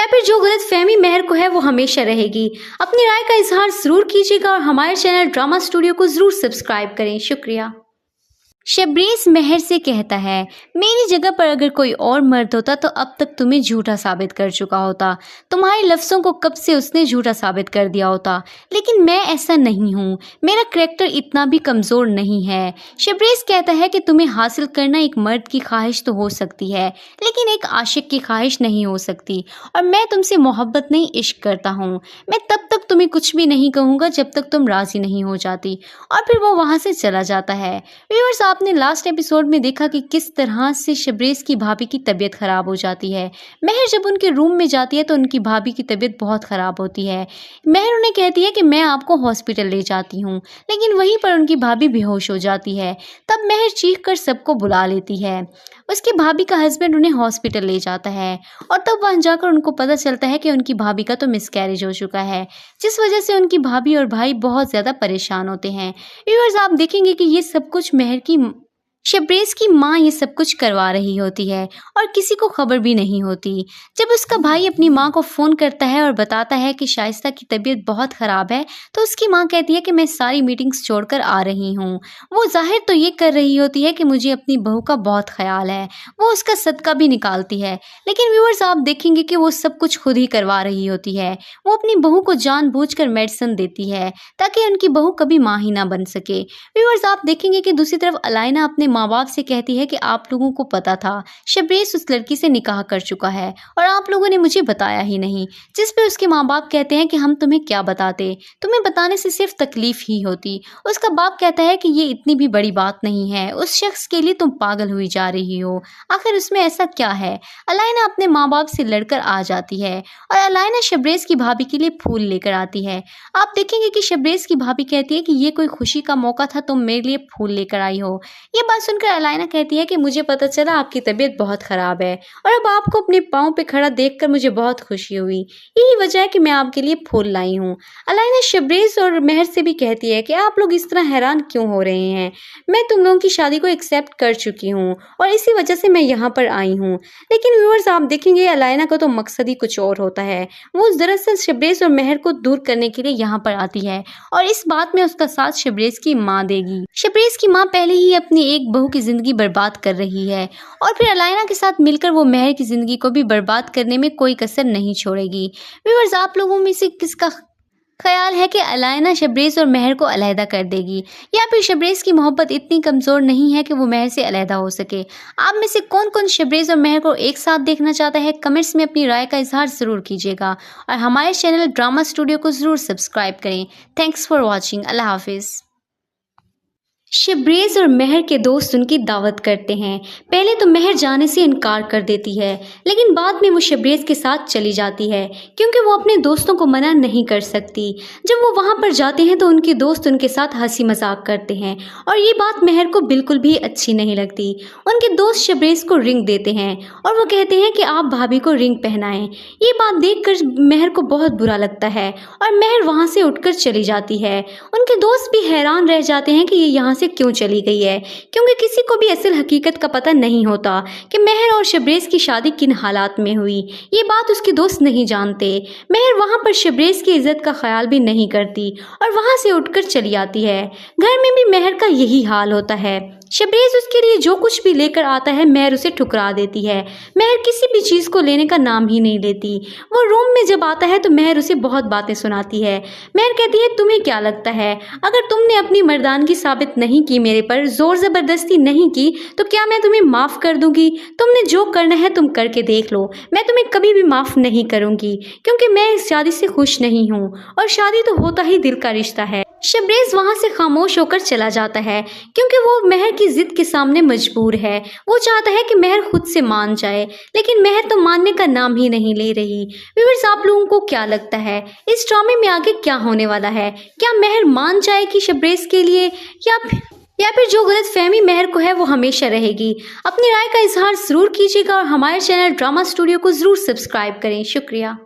फिर जो गलत फहमी मेहर को है वो हमेशा रहेगी? अपनी राय का इजहार ज़रूर कीजिएगा और हमारे चैनल ड्रामा स्टूडियो को ज़रूर सब्सक्राइब करें। शुक्रिया। शबरेज मेहर से कहता है मेरी जगह पर अगर कोई और मर्द होता तो अब तक तुम्हें झूठा साबित कर चुका होता, तुम्हारे लफ्ज़ों को कब से उसने झूठा साबित कर दिया होता, लेकिन मैं ऐसा नहीं हूँ, मेरा करैक्टर इतना भी कमज़ोर नहीं है। शबरेज कहता है कि तुम्हें हासिल करना एक मर्द की ख्वाहिश तो हो सकती है, लेकिन एक आशिक की ख्वाहिश नहीं हो सकती और मैं तुमसे मोहब्बत नहीं इश्क करता हूँ। मैं तब तक तुम्हें कुछ भी नहीं कहूँगा जब तक तुम राज़ी नहीं हो जाती। और फिर वो वहाँ से चला जाता है। व्यूअर्स आपने लास्ट एपिसोड में देखा कि किस तरह से शबरेज की भाभी की तबीयत ख़राब हो जाती है। मेहर जब उनके रूम में जाती है तो उनकी भाभी की तबीयत बहुत ख़राब होती है। मेहर उन्हें कहती है कि मैं आपको हॉस्पिटल ले जाती हूँ, लेकिन वहीं पर उनकी भाभी बेहोश हो जाती है। तब मेहर चीख कर सबको बुला लेती है। उसकी भाभी का हस्बैंड उन्हें हॉस्पिटल ले जाता है और तब वहाँ जाकर उनको पता चलता है कि उनकी भाभी का तो मिसकैरेज हो चुका है, जिस वजह से उनकी भाभी और भाई बहुत ज़्यादा परेशान होते हैं। व्यूअर्स आप देखेंगे कि ये सब कुछ मेहर की शबरेज की माँ ये सब कुछ करवा रही होती है और किसी को खबर भी नहीं होती। जब उसका भाई अपनी माँ को फ़ोन करता है और बताता है कि शाइस्ता की तबीयत बहुत ख़राब है, तो उसकी माँ कहती है कि मैं सारी मीटिंग्स छोड़कर आ रही हूँ। वो ज़ाहिर तो ये कर रही होती है कि मुझे अपनी बहू का बहुत ख्याल है, वो उसका सदका भी निकालती है। लेकिन व्यूअर्स, आप देखेंगे कि वो सब कुछ खुद ही करवा रही होती है। वो अपनी बहू को जानबूझकर मेडिसिन देती है ताकि उनकी बहू कभी माँ ही ना बन सके। व्यूअर्स, आप देखेंगे कि दूसरी तरफ अलाइना अपने माँ बाप से कहती है कि आप लोगों को पता था शबरेज उस लड़की से निकाह कर चुका है और आप लोगों ने मुझे बताया ही नहीं। जिस पे उसके माँ बाप कहते हैं कि हम तुम्हें क्या बताते, तुम्हें बताने से सिर्फ तकलीफ ही होती। उसका बाप कहता है कि ये इतनी भी बड़ी बात नहीं है, उस शख्स के लिए तुम पागल हुई जा रही हो, आखिर उसमें ऐसा क्या है। अलाइना अपने माँ बाप से लड़कर आ जाती है और अलाइना शबरेज की भाभी के लिए फूल लेकर आती है। आप देखेंगे कि शबरेज की भाभी कहती है कि ये कोई खुशी का मौका था, तुम मेरे लिए फूल लेकर आई हो। ये बात सुनकर अलाइना कहती है कि मुझे पता चला आपकी तबीयत बहुत ख़राब है और अब आपको अपने पाँव पे खड़ा देखकर मुझे बहुत खुशी हुई, यही वजह है कि मैं आपके लिए फूल लाई हूँ। अलाइना शबरेज और मेहर से भी कहती है कि आप लोग इस तरह हैरान क्यों हो रहे हैं, मैं तुम लोगों की शादी को एक्सेप्ट कर चुकी हूँ और इसी वजह से मैं यहाँ पर आई हूँ। लेकिन व्यूअर्स, आप देखेंगे अलाइना का तो मकसद ही कुछ और होता है। वो दरअसल शबरेज और मेहर को दूर करने के लिए यहाँ पर आती है और इस बात में उसका साथ शबरेज की माँ देगी। शबरेज की माँ पहले ही अपनी एक बहू की जिंदगी बर्बाद कर रही है और फिर अलाइना के साथ मिलकर वो मेहर की जिंदगी को भी बर्बाद करने में कोई कसर नहीं छोड़ेगी। व्यूअर्स, आप लोगों में से किसका ख्याल है कि अलाइना शबरेज और मेहर को अलहदा कर देगी, या फिर शबरेज की मोहब्बत इतनी कमज़ोर नहीं है कि वो मेहर से अलहदा हो सके। आप में से कौन कौन शबरेज और मेहर को एक साथ देखना चाहता है, कमेंट्स में अपनी राय का इजहार ज़रूर कीजिएगा और हमारे चैनल ड्रामा स्टूडियो को ज़रूर सब्सक्राइब करें। Thanks for watching. अल्लाह हाफिज़। शबरेज और मेहर के दोस्त उनकी दावत करते हैं। पहले तो मेहर जाने से इनकार कर देती है, लेकिन बाद में वो शबरेज के साथ चली जाती है क्योंकि वो अपने दोस्तों को मना नहीं कर सकती। जब वो वहाँ पर जाते हैं तो उनके दोस्त उनके साथ हंसी मजाक करते हैं और ये बात मेहर को बिल्कुल भी अच्छी नहीं लगती। उनके दोस्त शबरेज को रिंग देते हैं और वो कहते हैं कि आप भाभी को रिंग पहनाएं। ये बात देखकर मेहर को बहुत बुरा लगता है और मेहर वहाँ से उठकर चली जाती है। उनके दोस्त भी हैरान रह जाते हैं कि ये यहाँ से क्यों चली गई है, क्योंकि किसी को भी असल हकीकत का पता नहीं होता कि मेहर और शबरेज की शादी किन हालात में हुई। ये बात उसके दोस्त नहीं जानते। मेहर वहाँ पर शबरेज की इज्जत का ख्याल भी नहीं करती और वहाँ से उठकर चली आती है। घर में भी मेहर का यही हाल होता है। शबरेज उसके लिए जो कुछ भी लेकर आता है मेहर उसे ठुकरा देती है। मेहर किसी भी चीज़ को लेने का नाम ही नहीं लेती। वो रूम में जब आता है तो मेहर उसे बहुत बातें सुनाती है। मेहर कहती है, तुम्हें क्या लगता है, अगर तुमने अपनी मर्दानगी साबित नहीं की, मेरे पर जोर ज़बरदस्ती नहीं की, तो क्या मैं तुम्हें माफ़ कर दूंगी? तुमने जो करना है तुम करके देख लो, मैं तुम्हें कभी भी माफ़ नहीं करूंगी क्योंकि मैं इस शादी से खुश नहीं हूँ और शादी तो होता ही दिल का रिश्ता है। शबरेज वहाँ से खामोश होकर चला जाता है क्योंकि वो मेहर की जिद के सामने मजबूर है। वो चाहता है कि मेहर खुद से मान जाए, लेकिन मेहर तो मानने का नाम ही नहीं ले रही। व्यूअर्स, आप लोगों को क्या लगता है इस ड्रामे में आगे क्या होने वाला है? क्या मेहर मान जाएगी शबरेज के लिए या फिर जो गलत फहमी मेहर को है वो हमेशा रहेगी? अपनी राय का इजहार ज़रूर कीजिएगा और हमारे चैनल ड्रामा स्टूडियो को ज़रूर सब्सक्राइब करें। शुक्रिया।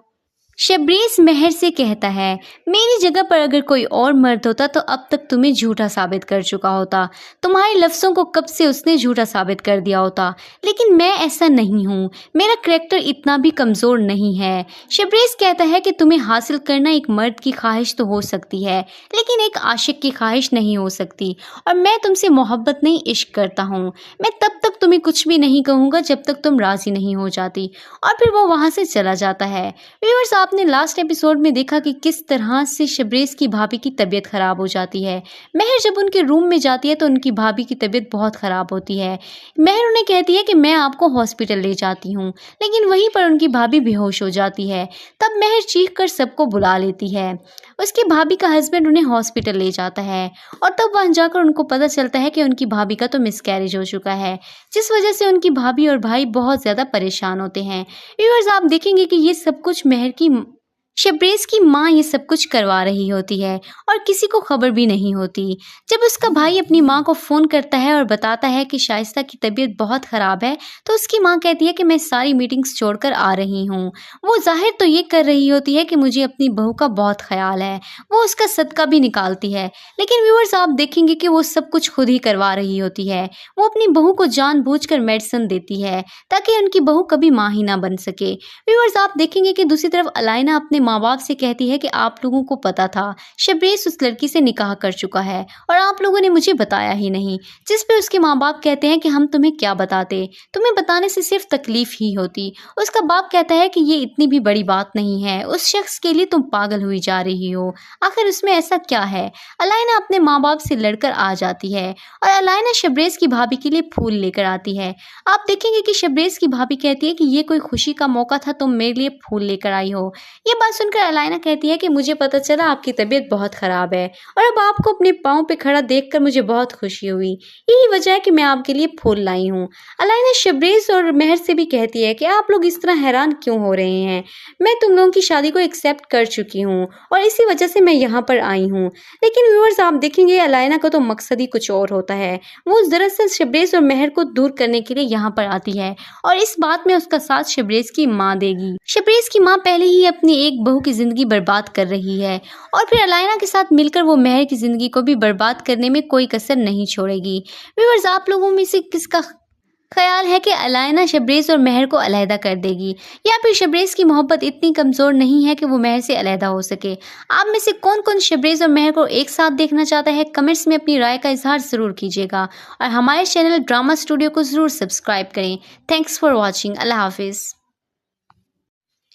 शबरेज मेहर से कहता है, मेरी जगह पर अगर कोई और मर्द होता तो अब तक तुम्हें झूठा साबित कर चुका होता, तुम्हारे लफ्ज़ों को कब से उसने झूठा साबित कर दिया होता, लेकिन मैं ऐसा नहीं हूँ, मेरा करैक्टर इतना भी कमज़ोर नहीं है। शबरेज कहता है कि तुम्हें हासिल करना एक मर्द की ख्वाहिश तो हो सकती है, लेकिन एक आशिक की ख्वाहिश नहीं हो सकती, और मैं तुमसे मोहब्बत नहीं इश्क करता हूँ। मैं तब तक तुम्हें कुछ भी नहीं कहूँगा जब तक तुम राज़ी नहीं हो जाती। और फिर वो वहाँ से चला जाता है। व्यूअर्स, आपने लास्ट एपिसोड में देखा कि किस तरह से शबरेज की भाभी की तबीयत ख़राब हो जाती है। मेहर जब उनके रूम में जाती है तो उनकी भाभी की तबीयत बहुत ख़राब होती है। मेहर उन्हें कहती है कि मैं आपको हॉस्पिटल ले जाती हूँ, लेकिन वहीं पर उनकी भाभी बेहोश हो जाती है। तब मेहर चीख कर सबको बुला लेती है। उसकी भाभी का हस्बैंड उन्हें हॉस्पिटल ले जाता है और तब वहाँ जाकर उनको पता चलता है कि उनकी भाभी का तो मिसकैरेज हो चुका है, जिस वजह से उनकी भाभी और भाई बहुत ज़्यादा परेशान होते हैं। व्यूअर्स, आप देखेंगे कि ये सब कुछ मेहर की शबरेज की माँ ये सब कुछ करवा रही होती है और किसी को खबर भी नहीं होती। जब उसका भाई अपनी माँ को फ़ोन करता है और बताता है कि शाइस्ता की तबीयत बहुत ख़राब है, तो उसकी माँ कहती है कि मैं सारी मीटिंग्स छोड़कर आ रही हूँ। वो ज़ाहिर तो ये कर रही होती है कि मुझे अपनी बहू का बहुत ख्याल है। वो उसका सदका भी निकालती है, लेकिन व्यूअर्स आप देखेंगे कि वो सब कुछ खुद ही करवा रही होती है। वो अपनी बहू को जानबूझकर मेडिसिन देती है ताकि उनकी बहू कभी माँ ही ना बन सके। व्यूअर्स आप देखेंगे कि दूसरी तरफ अलाइना अपने माँ बाप से कहती है कि आप लोगों को पता था शबरेज उस लड़की से निकाह कर चुका है और आप लोगों ने मुझे बताया ही नहीं। जिस पे उसके माँ बाप कहते हैं कि हम तुम्हें क्या बताते, तुम्हें बताने से सिर्फ तकलीफ ही होती। उसका बाप कहता है कि ये इतनी भी बड़ी बात नहीं है, उस शख्स के लिए तुम पागल हुई जा रही हो, आखिर उसमें ऐसा क्या है। अलाइना अपने माँ बाप से लड़कर आ जाती है और अलाइना शबरेज की भाभी के लिए फूल लेकर आती है। आप देखेंगे कि शबरेज की भाभी कहती है कि ये कोई खुशी का मौका था, तुम मेरे लिए फूल लेकर आई हो। ये बात सुनकर अलाइना कहती है कि मुझे पता चला आपकी तबीयत बहुत ख़राब है और अब आपको अपने पाँव पे खड़ा देखकर मुझे बहुत खुशी हुई। यही वजह है कि मैं आपके लिए फूल लाई हूँ। अलाइना शबरेज और मेहर से भी कहती है कि आप लोग इस तरह हैरान क्यों हो रहे हैं, मैं तुम लोगों की शादी को एक्सेप्ट कर चुकी हूँ और इसी वजह से मैं यहाँ पर आई हूँ। लेकिन व्यूअर्स आप देखेंगे अलाइना का तो मकसद ही कुछ और होता है। वो दरअसल शबरेज और मेहर को दूर करने के लिए यहाँ पर आती है और इस बात में उसका साथ शबरेज की माँ देगी। शबरेज की माँ पहले ही अपनी एक बहू की जिंदगी बर्बाद कर रही है और फिर अलाइना के साथ मिलकर वो मेहर की जिंदगी को भी बर्बाद करने में कोई कसर नहीं छोड़ेगी। व्यूअर्स आप लोगों में से किसका ख्याल है कि अलाइना शबरेज और मेहर को अलहदा कर देगी, या फिर शबरेज की मोहब्बत इतनी कमज़ोर नहीं है कि वो मेहर से अलहदा हो सके। आप में से कौन कौन शबरेज और मेहर को एक साथ देखना चाहता है, कमेंट्स में अपनी राय का इजहार ज़रूर कीजिएगा और हमारे चैनल ड्रामा स्टूडियो को ज़रूर सब्सक्राइब करें। Thanks for watching. अल्लाह हाफिज़।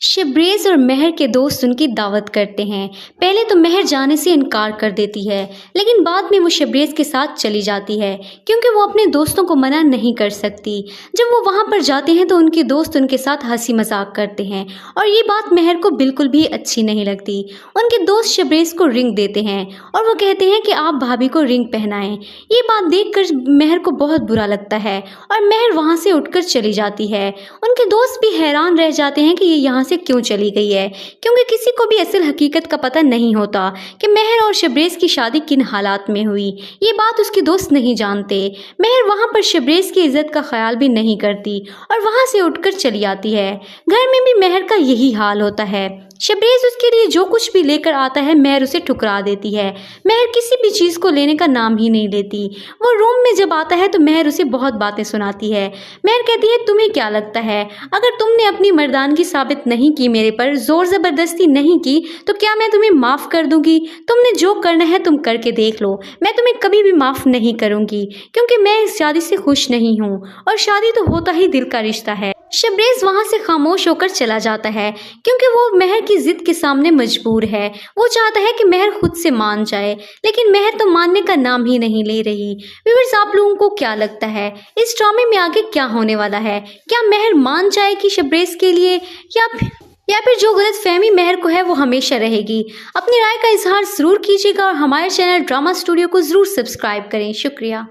शबरेज और मेहर के दोस्त उनकी दावत करते हैं। पहले तो मेहर जाने से इनकार कर देती है, लेकिन बाद में वो शबरेज के साथ चली जाती है क्योंकि वो अपने दोस्तों को मना नहीं कर सकती। जब वो वहाँ पर जाते हैं तो उनके दोस्त उनके साथ हंसी मजाक करते हैं और ये बात मेहर को बिल्कुल भी अच्छी नहीं लगती। उनके दोस्त शबरेज को रिंग देते हैं और वो कहते हैं कि आप भाभी को रिंग पहनाएं। ये बात देखकर मेहर को बहुत बुरा लगता है और मेहर वहाँ से उठकर चली जाती है। उनके दोस्त भी हैरान रह जाते हैं कि ये यहाँ से क्यों चली गई है, क्योंकि किसी को भी असल हकीकत का पता नहीं होता कि मेहर और शबरेज की शादी किन हालात में हुई। ये बात उसके दोस्त नहीं जानते। मेहर वहाँ पर शबरेज की इज्जत का ख्याल भी नहीं करती और वहाँ से उठकर चली आती है। घर में भी मेहर का यही हाल होता है। शबरेज उसके लिए जो कुछ भी लेकर आता है मेहर उसे ठुकरा देती है। मेहर किसी भी चीज़ को लेने का नाम ही नहीं लेती। वो रूम में जब आता है तो मेहर उसे बहुत बातें सुनाती है। मेहर कहती है तुम्हें क्या लगता है, अगर तुमने अपनी मर्दानगी साबित नहीं की, मेरे पर जोर ज़बरदस्ती नहीं की, तो क्या मैं तुम्हें माफ़ कर दूंगी? तुमने जो करना है तुम करके देख लो, मैं तुम्हें कभी भी माफ़ नहीं करूंगी क्योंकि मैं इस शादी से खुश नहीं हूँ और शादी तो होता ही दिल का रिश्ता है। शबरेज वहाँ से खामोश होकर चला जाता है क्योंकि वो मेहर की जिद के सामने मजबूर है। वो चाहता है कि मेहर खुद से मान जाए, लेकिन मेहर तो मानने का नाम ही नहीं ले रही। व्यूअर्स आप लोगों को क्या लगता है इस ड्रामे में आगे क्या होने वाला है? क्या मेहर मान जाएगी शबरेज के लिए या फिर जो गलत फहमी मेहर को है वो हमेशा रहेगी? अपनी राय का इजहार ज़रूर कीजिएगा और हमारे चैनल ड्रामा स्टूडियो को ज़रूर सब्सक्राइब करें। शुक्रिया।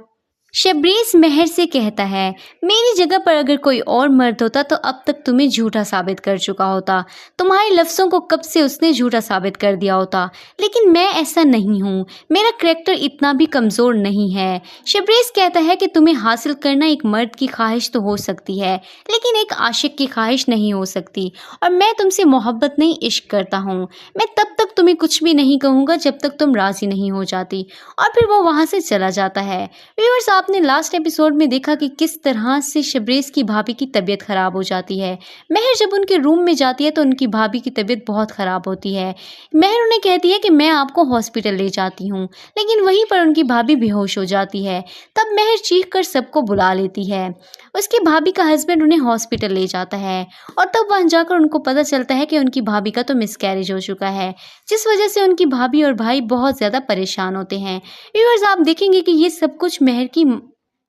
शबरेज मेहर से कहता है मेरी जगह पर अगर कोई और मर्द होता तो अब तक तुम्हें झूठा साबित कर चुका होता, तुम्हारे लफ्ज़ों को कब से उसने झूठा साबित कर दिया होता, लेकिन मैं ऐसा नहीं हूँ, मेरा करैक्टर इतना भी कमज़ोर नहीं है। शबरेज कहता है कि तुम्हें हासिल करना एक मर्द की ख्वाहिश तो हो सकती है, लेकिन एक आशिक की ख्वाहिश नहीं हो सकती, और मैं तुमसे मोहब्बत नहीं इश्क करता हूँ। मैं तब तक तुम्हें कुछ भी नहीं कहूँगा जब तक तुम राज़ी नहीं हो जाती। और फिर वो वहाँ से चला जाता है। व्यूअर्स आपने लास्ट एपिसोड में देखा कि किस तरह से शबरेज की भाभी की तबीयत ख़राब हो जाती है। मेहर जब उनके रूम में जाती है तो उनकी भाभी की तबीयत बहुत ख़राब होती है। मेहर उन्हें कहती है कि मैं आपको हॉस्पिटल ले जाती हूँ, लेकिन वहीं पर उनकी भाभी बेहोश हो जाती है। तब मेहर चीख कर सबको बुला लेती है। उसकी भाभी का हस्बैंड उन्हें हॉस्पिटल ले जाता है और तब वहाँ जाकर उनको पता चलता है कि उनकी भाभी का तो मिसकैरेज हो चुका है, जिस वजह से उनकी भाभी और भाई बहुत ज़्यादा परेशान होते हैं। व्यूअर्स आप देखेंगे कि ये सब कुछ मेहर की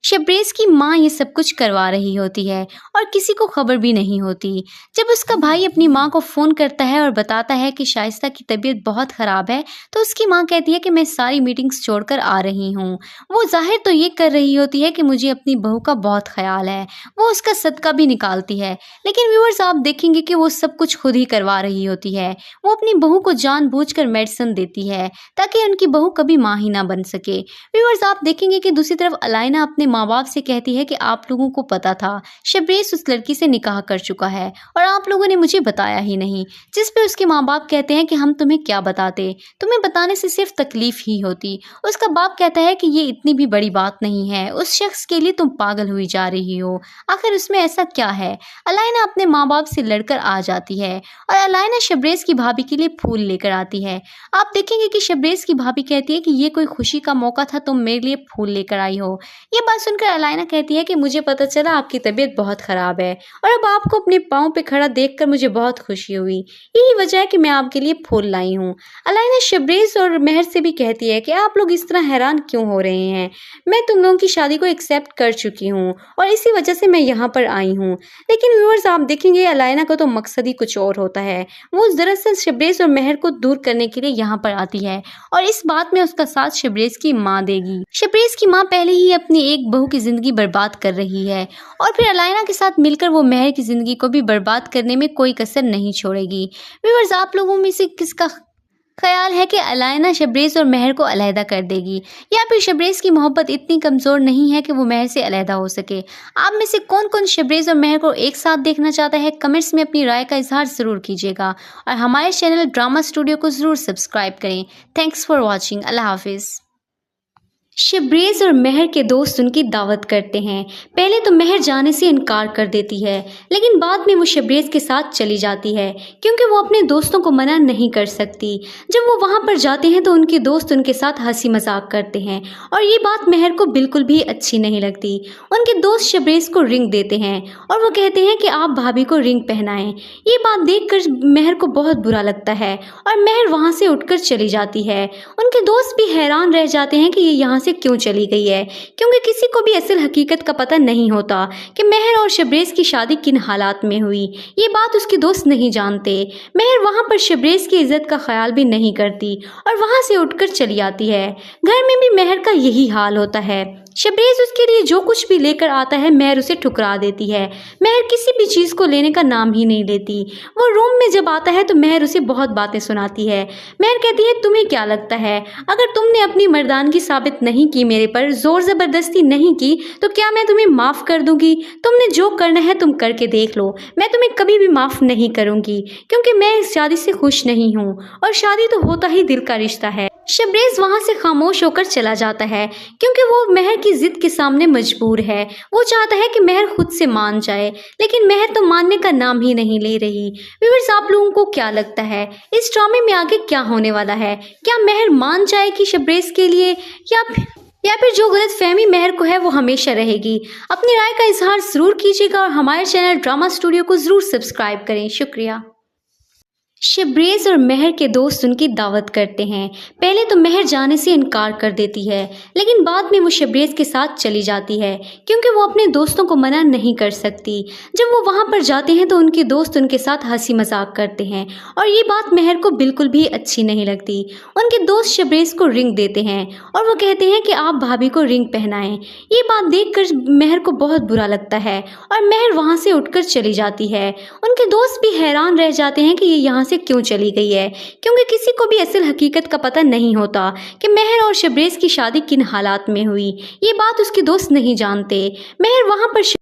शबरेज़ की माँ ये सब कुछ करवा रही होती है और किसी को खबर भी नहीं होती। जब उसका भाई अपनी माँ को फ़ोन करता है और बताता है कि शाइस्ता की तबीयत बहुत ख़राब है, तो उसकी माँ कहती है कि मैं सारी मीटिंग्स छोड़कर आ रही हूँ। वो ज़ाहिर तो ये कर रही होती है कि मुझे अपनी बहू का बहुत ख़याल है। वो उसका सदका भी निकालती है, लेकिन व्यूअर्स आप देखेंगे कि वो सब कुछ खुद ही करवा रही होती है। वो अपनी बहू को जानबूझकर मेडिसिन देती है ताकि उनकी बहू कभी माँ ही ना बन सके। व्यूअर्स आप देखेंगे कि दूसरी तरफ अलाइना अपने माँ बाप से कहती है कि आप लोगों को पता था शबरेज़ उस लड़की से निकाह कर चुका है और आप लोगों ने मुझे बताया ही नहीं। जिस पे उसके माँ बाप कहते हैं कि हम तुम्हें क्या बताते, तुम्हें बताने से सिर्फ तकलीफ ही होती। उसका बाप कहता है कि ये इतनी भी बड़ी बात नहीं है, उस शख्स के लिए तुम पागल हुई जा रही हो, आखिर उसमें ऐसा क्या है। अलाइना अपने माँ बाप से लड़कर आ जाती है और अलाइना शबरेज़ की भाभी के लिए फूल लेकर आती है। आप देखेंगे कि शबरेज़ की भाभी कहती है कि ये कोई खुशी का मौका था, तुम मेरे लिए फूल लेकर आई हो। ये बात सुनकर अलाइना कहती है कि मुझे पता चला आपकी तबीयत बहुत ख़राब है और अब आपको अपने पाँव पे खड़ा देखकर मुझे बहुत खुशी हुई। यही वजह है कि मैं आपके लिए फूल लाई हूँ। अलाइना शबरेज़ और मेहर से भी कहती है कि आप लोग इस तरह हैरान क्यों हो रहे हैं, मैं तुम लोगों की शादी को एक्सेप्ट कर चुकी हूँ और इसी वजह से मैं यहाँ पर आई हूँ। लेकिन व्यूअर्स आप देखेंगे अलाइना का तो मकसद ही कुछ और होता है। वो दरअसल शबरेज़ और मेहर को दूर करने के लिए यहाँ पर आती है और इस बात में उसका साथ शबरेज़ की माँ देगी। शबरेज़ की माँ पहले ही अपनी एक बहू की ज़िंदगी बर्बाद कर रही है और फिर अलाइना के साथ मिलकर वो मेहर की ज़िंदगी को भी बर्बाद करने में कोई कसर नहीं छोड़ेगी। व्यूअर्स आप लोगों में से किसका ख्याल है कि अलाइना शबरेज़ और मेहर को अलहदा कर देगी, या फिर शबरेज़ की मोहब्बत इतनी कमज़ोर नहीं है कि वो मेहर से अलहदा हो सके। आप में से कौन कौन शबरेज़ और मेहर को एक साथ देखना चाहता है, कमेंट्स में अपनी राय का इजहार ज़रूर कीजिएगा और हमारे चैनल ड्रामा स्टूडियो को ज़रूर सब्सक्राइब करें। Thanks for watching. अल्लाह हाफिज़। शबरेज़ और मेहर के दोस्त उनकी दावत करते हैं। पहले तो मेहर जाने से इनकार कर देती है, लेकिन बाद में वो शबरेज़ के साथ चली जाती है क्योंकि वो अपने दोस्तों को मना नहीं कर सकती। जब वो वहाँ पर जाते हैं तो उनके दोस्त उनके साथ हंसी मजाक करते हैं और ये बात मेहर को बिल्कुल भी अच्छी नहीं लगती। उनके दोस्त शबरेज़ को रिंग देते हैं और वो कहते हैं कि आप भाभी को रिंग पहनाएं। ये बात देखकर मेहर को बहुत बुरा लगता है और मेहर वहाँ से उठकर चली जाती है। उनके दोस्त भी हैरान रह जाते हैं कि ये यहाँ से क्यों चली गई है, क्योंकि किसी को भी असल हकीकत का पता नहीं होता कि मेहर और शबरेज़ की शादी किन हालात में हुई। ये बात उसके दोस्त नहीं जानते। मेहर वहाँ पर शबरेज़ की इज्जत का ख्याल भी नहीं करती और वहाँ से उठकर चली आती है। घर में भी मेहर का यही हाल होता है। शबरेज़ उसके लिए जो कुछ भी लेकर आता है मेहर उसे ठुकरा देती है। मेहर किसी भी चीज़ को लेने का नाम ही नहीं लेती। वो रूम में जब आता है तो मेहर उसे बहुत बातें सुनाती है। मेहर कहती है तुम्हें क्या लगता है, अगर तुमने अपनी मर्दानगी साबित नहीं की, मेरे पर जोर ज़बरदस्ती नहीं की, तो क्या मैं तुम्हें माफ़ कर दूंगी? तुमने जो करना है तुम करके देख लो, मैं तुम्हें कभी भी माफ़ नहीं करूंगी क्योंकि मैं इस शादी से खुश नहीं हूँ और शादी तो होता ही दिल का रिश्ता है। शबरेज़ वहाँ से खामोश होकर चला जाता है क्योंकि वो मेहर की जिद के सामने मजबूर है। वो चाहता है कि मेहर खुद से मान जाए, लेकिन मेहर तो मानने का नाम ही नहीं ले रही। व्यूअर्स आप लोगों को क्या लगता है इस ड्रामे में आगे क्या होने वाला है? क्या मेहर मान जाएगी शबरेज़ के लिए या फिर जो गलत फहमी मेहर को है वो हमेशा रहेगी? अपनी राय का इजहार ज़रूर कीजिएगा और हमारे चैनल ड्रामा स्टूडियो को ज़रूर सब्सक्राइब करें। शुक्रिया। शबरेज़ और मेहर के दोस्त उनकी दावत करते हैं। पहले तो मेहर जाने से इनकार कर देती है, लेकिन बाद में वो शबरेज़ के साथ चली जाती है क्योंकि वो अपने दोस्तों को मना नहीं कर सकती। जब वो वहाँ पर जाते हैं तो उनके दोस्त उनके साथ हंसी मजाक करते हैं और ये बात मेहर को बिल्कुल भी अच्छी नहीं लगती। उनके दोस्त शबरेज़ को रिंग देते हैं और वो कहते हैं कि आप भाभी को रिंग पहनाएं। ये बात देखकर मेहर को बहुत बुरा लगता है और मेहर वहाँ से उठकर चली जाती है। उनके दोस्त भी हैरान रह जाते हैं कि ये यहाँ से क्यों चली गई है, क्योंकि किसी को भी असल हकीकत का पता नहीं होता कि मेहर और शबरेज़ की शादी किन हालात में हुई। ये बात उसके दोस्त नहीं जानते। मेहर वहाँ पर